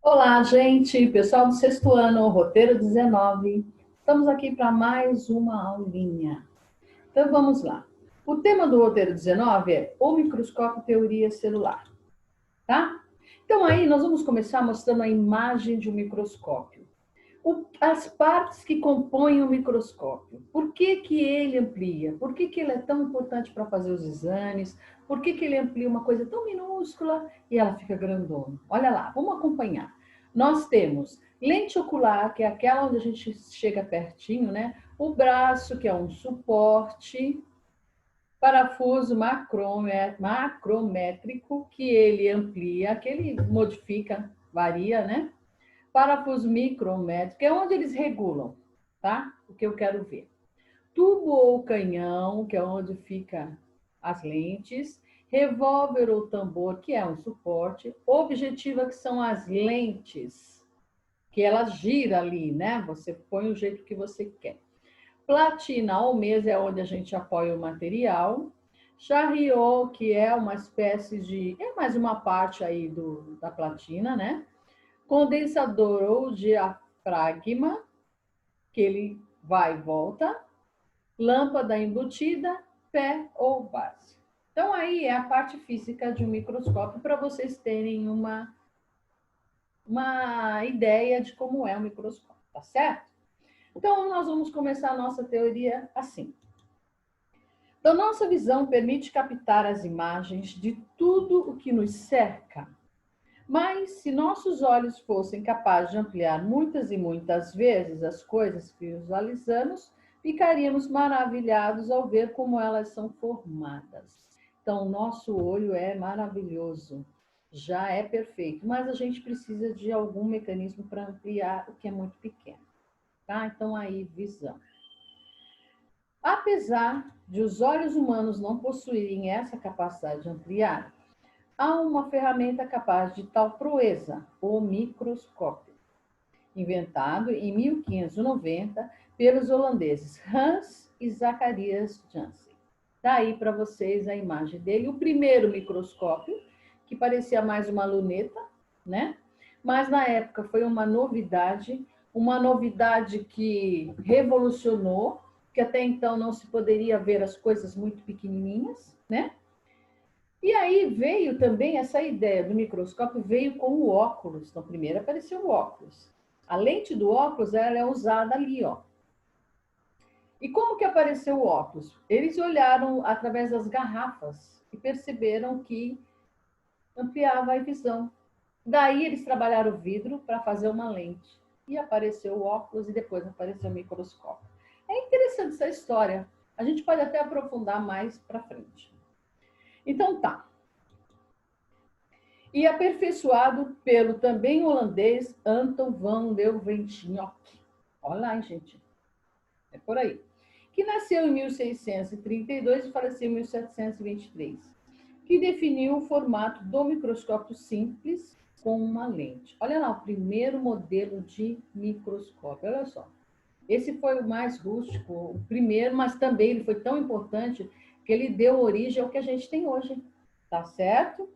Olá, gente, pessoal do sexto ano, roteiro 19. Estamos aqui para mais uma aulinha. Então vamos lá. O tema do roteiro 19 é o microscópio teoria celular, tá? Então aí nós vamos começar mostrando a imagem de um microscópio. As partes que compõem o microscópio. Por que que ele amplia? Por que que ele é tão importante para fazer os exames? Por que que ele amplia uma coisa tão minúscula e ela fica grandona? Olha lá, vamos acompanhar. Nós temos lente ocular, que é aquela onde a gente chega pertinho, né? O braço, que é um suporte, parafuso macrométrico, que ele amplia, que ele modifica, varia, né? Parafuso micrométrico, é onde eles regulam, tá? O que eu quero ver. Tubo ou canhão, que é onde fica as lentes. Revólver ou tambor, que é um suporte. Objetiva, que são as lentes, que ela gira ali, né? Você põe o jeito que você quer. Platina ou mesa é onde a gente apoia o material. Charriot, que é uma espécie de... é mais uma parte aí da platina, né? Condensador ou diafragma, que ele vai e volta, lâmpada embutida, pé ou base. Então, aí é a parte física de um microscópio para vocês terem uma ideia de como é um microscópio, tá certo? Então, nós vamos começar a nossa teoria assim. Então, nossa visão permite captar as imagens de tudo o que nos cerca. Mas se nossos olhos fossem capazes de ampliar muitas e muitas vezes as coisas que visualizamos, ficaríamos maravilhados ao ver como elas são formadas. Então, o nosso olho é maravilhoso, já é perfeito, mas a gente precisa de algum mecanismo para ampliar o que é muito pequeno. Tá? Então, aí, visão. Apesar de os olhos humanos não possuírem essa capacidade de ampliar, há uma ferramenta capaz de tal proeza, o microscópio, inventado em 1590 pelos holandeses Hans e Zacharias Janssen. Daí para vocês a imagem dele, o primeiro microscópio, que parecia mais uma luneta, né? Mas na época foi uma novidade que revolucionou, que até então não se poderia ver as coisas muito pequenininhas, né? E aí veio também essa ideia do microscópio, veio com o óculos. Então, primeiro apareceu o óculos. A lente do óculos ela é usada ali, ó. E como que apareceu o óculos? Eles olharam através das garrafas e perceberam que ampliava a visão. Daí eles trabalharam o vidro para fazer uma lente. E apareceu o óculos e depois apareceu o microscópio. É interessante essa história. A gente pode até aprofundar mais para frente. Então tá. E aperfeiçoado pelo também holandês Anton van Leeuwenhoek. Olha lá, gente. É por aí. Que nasceu em 1632 e faleceu em 1723. Que definiu o formato do microscópio simples com uma lente. Olha lá, o primeiro modelo de microscópio. Olha só. Esse foi o mais rústico, o primeiro, mas também ele foi tão importante que ele deu origem ao que a gente tem hoje. Tá certo?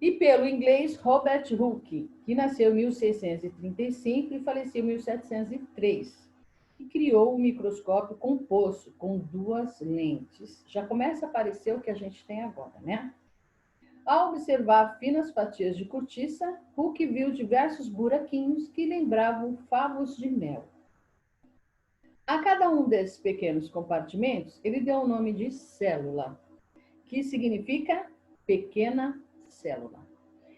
E pelo inglês Robert Hooke, que nasceu em 1635 e faleceu em 1703, que criou o microscópio composto com duas lentes. Já começa a aparecer o que a gente tem agora, né? Ao observar finas fatias de cortiça, Hooke viu diversos buraquinhos que lembravam favos de mel. A cada um desses pequenos compartimentos, ele deu o nome de célula, que significa pequena célula.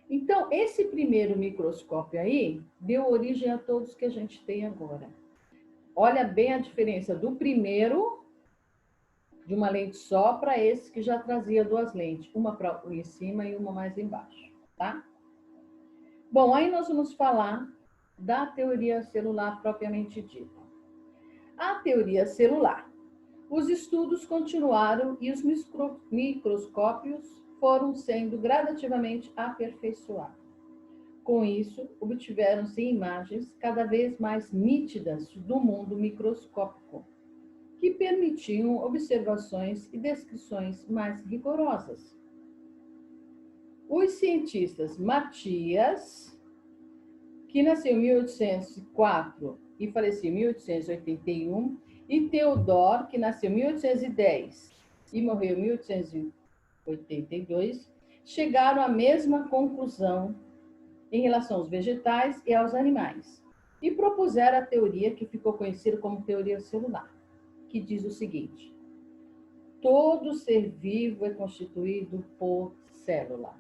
Então, esse primeiro microscópio aí deu origem a todos que a gente tem agora. Olha bem a diferença do primeiro, de uma lente só, para esse que já trazia duas lentes, uma em cima e uma mais embaixo, tá? Bom, aí nós vamos falar da teoria celular propriamente dita. A teoria celular. Os estudos continuaram e os microscópios foram sendo gradativamente aperfeiçoados. Com isso, obtiveram-se imagens cada vez mais nítidas do mundo microscópico, que permitiam observações e descrições mais rigorosas. Os cientistas Matias, que nasceu em 1804 e faleceu em 1881, e Theodor, que nasceu em 1810 e morreu em 1882, chegaram à mesma conclusão em relação aos vegetais e aos animais, e propuseram a teoria que ficou conhecida como teoria celular, que diz o seguinte: todo ser vivo é constituído por célula,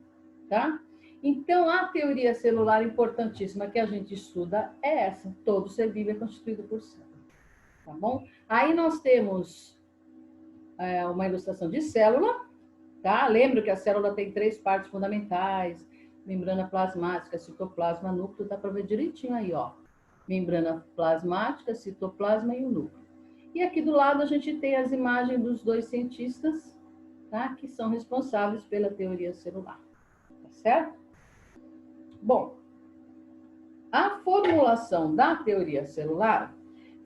tá? Então, a teoria celular importantíssima que a gente estuda é essa: todo ser vivo é constituído por célula, tá bom? Aí nós temos uma ilustração de célula, tá? Lembra que a célula tem 3 partes fundamentais: membrana plasmática, citoplasma, núcleo. Dá para ver direitinho aí, ó. Membrana plasmática, citoplasma e o núcleo. E aqui do lado a gente tem as imagens dos 2 cientistas, tá? Que são responsáveis pela teoria celular, tá certo? Bom, a formulação da teoria celular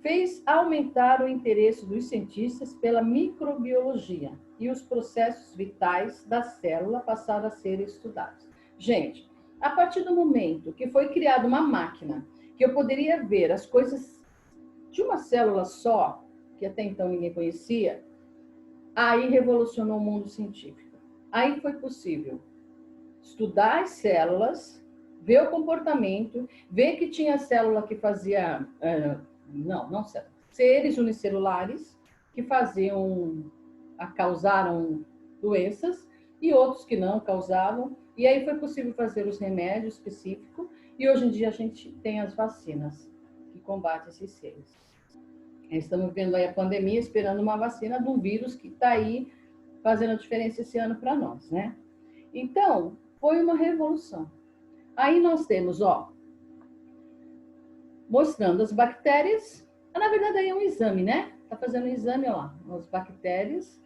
fez aumentar o interesse dos cientistas pela microbiologia e os processos vitais da célula passaram a ser estudados. Gente, a partir do momento que foi criada uma máquina que eu poderia ver as coisas de uma célula só, que até então ninguém conhecia, aí revolucionou o mundo científico. Aí foi possível estudar as células, ver o comportamento, ver que tinha célula que fazia... não células, seres unicelulares que causaram doenças e outros que não causavam. E aí foi possível fazer os remédios específicos e hoje em dia a gente tem as vacinas que combatem esses seres. Estamos vendo aí a pandemia, esperando uma vacina de um vírus que está aí fazendo a diferença esse ano para nós, né? Então, foi uma revolução. Aí nós temos, ó, mostrando as bactérias. Na verdade, aí é um exame, né? Tá fazendo um exame, ó lá, as bactérias,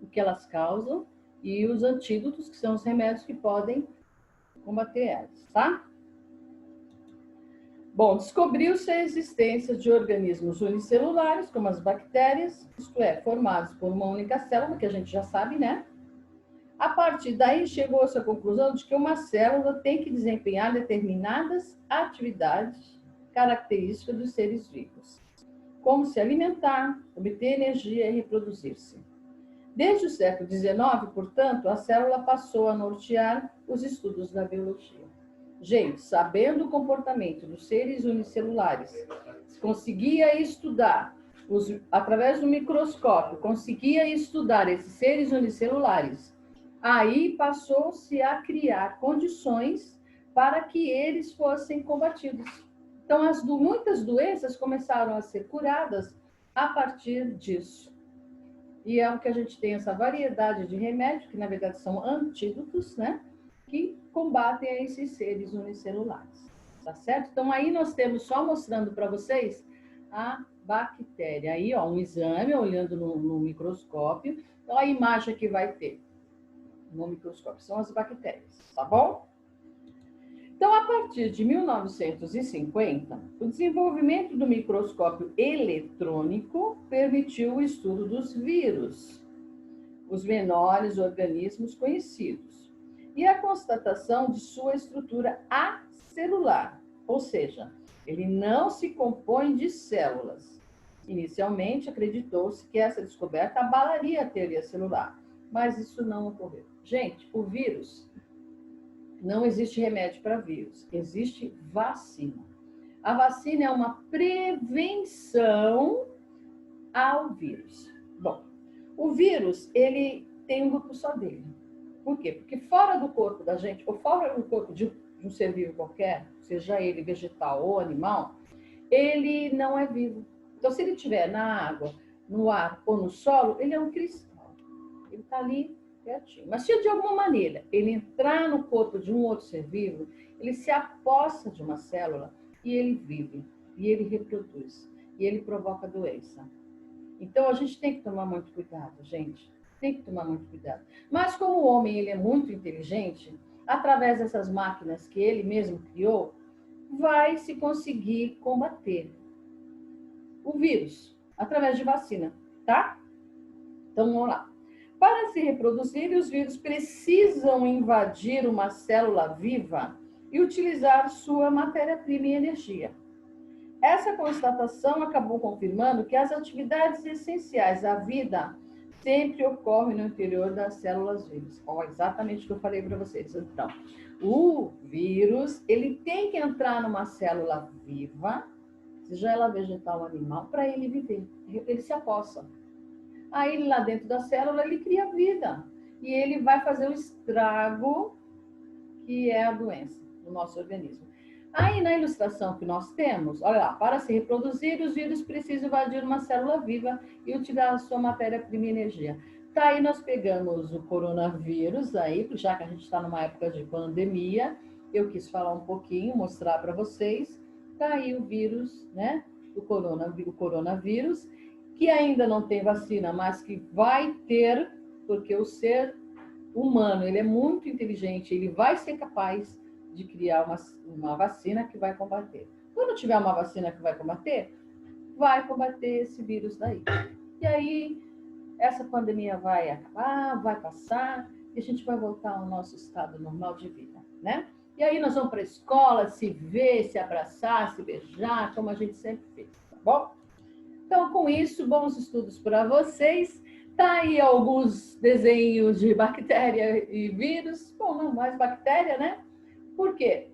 o que elas causam e os antídotos, que são os remédios que podem combater elas, tá? Bom, descobriu-se a existência de organismos unicelulares, como as bactérias, isto é, formados por uma única célula, que a gente já sabe, né? A partir daí, chegou-se à conclusão de que uma célula tem que desempenhar determinadas atividades características dos seres vivos, como se alimentar, obter energia e reproduzir-se. Desde o século XIX, portanto, a célula passou a nortear os estudos da biologia. Gente, sabendo o comportamento dos seres unicelulares, conseguia estudar, através do microscópio, conseguia estudar esses seres unicelulares. Aí passou-se a criar condições para que eles fossem combatidos. Então, muitas doenças começaram a ser curadas a partir disso. E é o que a gente tem essa variedade de remédios, que na verdade são antídotos, né? Que combatem esses seres unicelulares. Tá certo? Então, aí nós temos, só mostrando para vocês, a bactéria. Aí, ó, um exame, olhando no microscópio. Então, a imagem que vai ter no microscópio são as bactérias, tá bom? Então, a partir de 1950, o desenvolvimento do microscópio eletrônico permitiu o estudo dos vírus, os menores organismos conhecidos, e a constatação de sua estrutura acelular, ou seja, ele não se compõe de células. Inicialmente, acreditou-se que essa descoberta abalaria a teoria celular, mas isso não ocorreu. Gente, o vírus, não existe remédio para vírus, existe vacina. A vacina é uma prevenção ao vírus. Bom, o vírus, ele tem um grupo só dele. Por quê? Porque fora do corpo da gente, ou fora do corpo de um ser vivo qualquer, seja ele vegetal ou animal, ele não é vivo. Então, se ele estiver na água, no ar ou no solo, ele é um cristal. Ele está ali quietinho. Mas se de alguma maneira ele entrar no corpo de um outro ser vivo, ele se apossa de uma célula e ele vive, e ele reproduz, e ele provoca doença. Então, a gente tem que tomar muito cuidado, gente. Tem que tomar muito cuidado. Mas como o homem ele é muito inteligente, através dessas máquinas que ele mesmo criou, vai se conseguir combater o vírus através de vacina, tá? Então, vamos lá. Para se reproduzir, os vírus precisam invadir uma célula viva e utilizar sua matéria-prima e energia. Essa constatação acabou confirmando que as atividades essenciais à vida sempre ocorrem no interior das células vivas. Exatamente o que eu falei para vocês. Então, o vírus, ele tem que entrar numa célula viva, seja ela vegetal ou animal, para ele viver. Ele se apossa. Aí, lá dentro da célula, ele cria vida. E ele vai fazer o estrago que é a doença no nosso organismo. Aí, na ilustração que nós temos, olha lá, para se reproduzir, os vírus precisam invadir uma célula viva e utilizar a sua matéria-prima e energia. Tá, aí nós pegamos o coronavírus aí, já que a gente está numa época de pandemia, eu quis falar um pouquinho, mostrar para vocês. Tá aí o vírus, né? O coronavírus, que ainda não tem vacina, mas que vai ter, porque o ser humano, ele é muito inteligente, ele vai ser capaz de criar uma vacina que vai combater. Quando tiver uma vacina que vai combater esse vírus daí. E aí, essa pandemia vai acabar, vai passar, e a gente vai voltar ao nosso estado normal de vida, né? E aí nós vamos para a escola, se ver, se abraçar, se beijar, como a gente sempre fez, tá bom? Então, com isso, bons estudos para vocês. Tá aí alguns desenhos de bactéria e vírus. Bom, não mais bactéria, né? Por quê?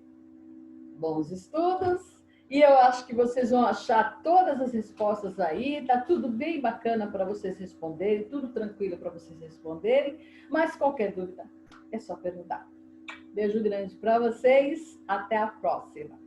Bons estudos. E eu acho que vocês vão achar todas as respostas aí. Tá tudo bem bacana para vocês responderem, tudo tranquilo para vocês responderem. Mas qualquer dúvida, é só perguntar. Beijo grande para vocês. Até a próxima.